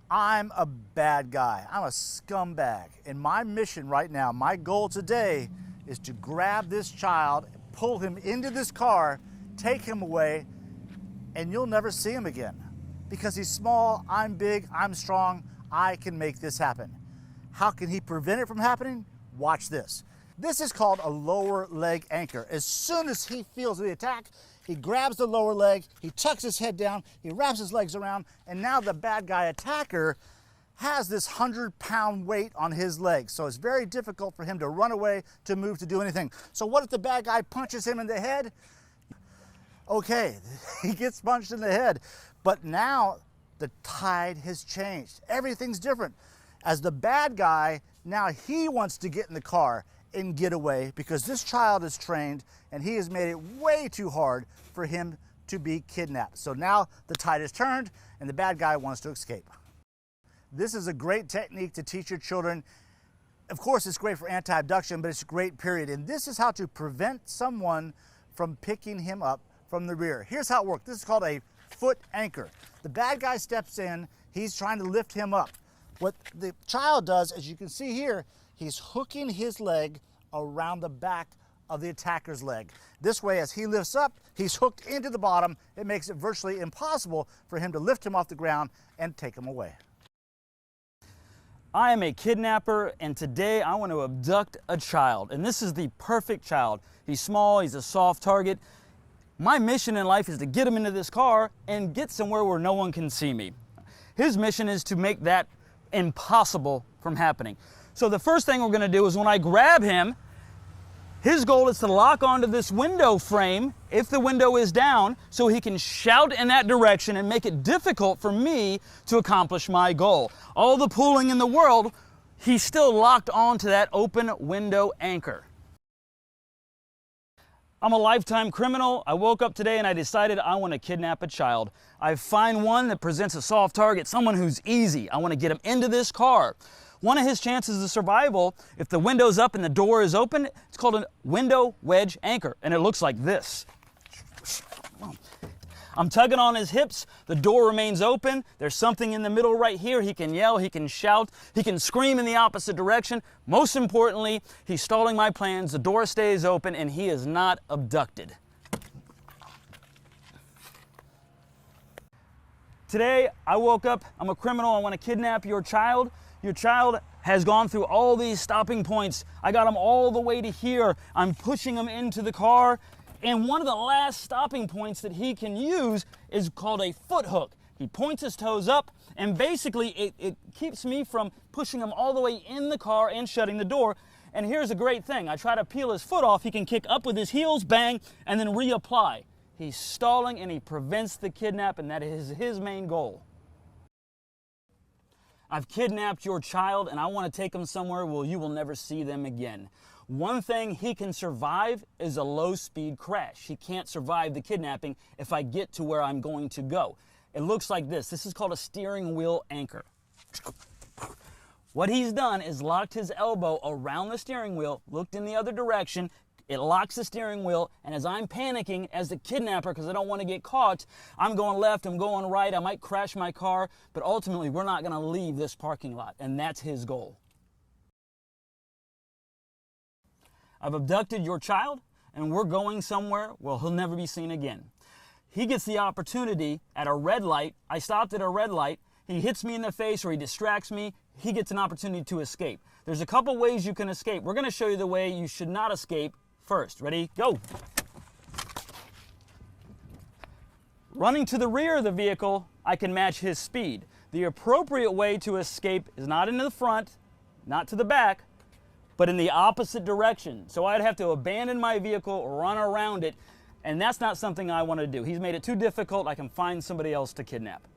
I'm a bad guy. I'm a scumbag. And my mission right now, my goal today is to grab this child, pull him into this car, take him away, and you'll never see him again. Because he's small, I'm big, I'm strong, I can make this happen. How can he prevent it from happening? Watch this. This is called a lower leg anchor. As soon as he feels the attack, he grabs the lower leg, he tucks his head down, he wraps his legs around, and now the bad guy attacker has this 100-pound weight on his legs. So it's very difficult for him to run away, to move, to do anything. So what if the bad guy punches him in the head? Okay, he gets punched in the head. But now the tide has changed. Everything's different. As the bad guy, now he wants to get in the car and get away because this child is trained and he has made it way too hard for him to be kidnapped. So now the tide is turned and the bad guy wants to escape. This is a great technique to teach your children. Of course, it's great for anti-abduction, but it's great, period. And this is how to prevent someone from picking him up from the rear. Here's how it works. This is called a foot anchor. The bad guy steps in, he's trying to lift him up. What the child does, as you can see here, he's hooking his leg around the back of the attacker's leg. This way, as he lifts up, he's hooked into the bottom. It makes it virtually impossible for him to lift him off the ground and take him away. I am a kidnapper, and today I want to abduct a child, and this is the perfect child. He's small, he's a soft target. My mission in life is to get him into this car and get somewhere where no one can see me. His mission is to make that impossible from happening. So the first thing we're going to do is when I grab him, his goal is to lock onto this window frame if the window is down so he can shout in that direction and make it difficult for me to accomplish my goal. All the pulling in the world, he's still locked onto that open window anchor. I'm a lifetime criminal. I woke up today and I decided I want to kidnap a child. I find one that presents a soft target, someone who's easy. I want to get him into this car. One of his chances of survival, if the window's up and the door is open, it's called a window wedge anchor, and it looks like this. I'm tugging on his hips, the door remains open, there's something in the middle right here, he can yell, he can shout, he can scream in the opposite direction. Most importantly, he's stalling my plans, the door stays open, and he is not abducted. Today, I woke up, I'm a criminal, I want to kidnap your child. Your child has gone through all these stopping points. I got him all the way to here. I'm pushing him into the car. And one of the last stopping points that he can use is called a foot hook. He points his toes up, and basically it keeps me from pushing him all the way in the car and shutting the door. And here's a great thing. I try to peel his foot off. He can kick up with his heels, bang, and then reapply. He's stalling and he prevents the kidnap, and that is his main goal. I've kidnapped your child and I want to take him somewhere where you will never see them again. One thing he can survive is a low-speed crash. He can't survive the kidnapping if I get to where I'm going to go. It looks like this. This is called a steering wheel anchor. What he's done is locked his elbow around the steering wheel, looked in the other direction. It locks the steering wheel, and as I'm panicking as the kidnapper because I don't want to get caught, I'm going left, I'm going right, I might crash my car, but ultimately we're not going to leave this parking lot, and that's his goal. I've abducted your child, and we're going somewhere where he'll never be seen again. He gets the opportunity at a red light. I stopped at a red light. He hits me in the face or he distracts me. He gets an opportunity to escape. There's a couple ways you can escape. We're going to show you the way you should not escape first. Ready? Go. Running to the rear of the vehicle, I can match his speed. The appropriate way to escape is not into the front, not to the back, but in the opposite direction. So I'd have to abandon my vehicle, run around it, and that's not something I want to do. He's made it too difficult. I can find somebody else to kidnap.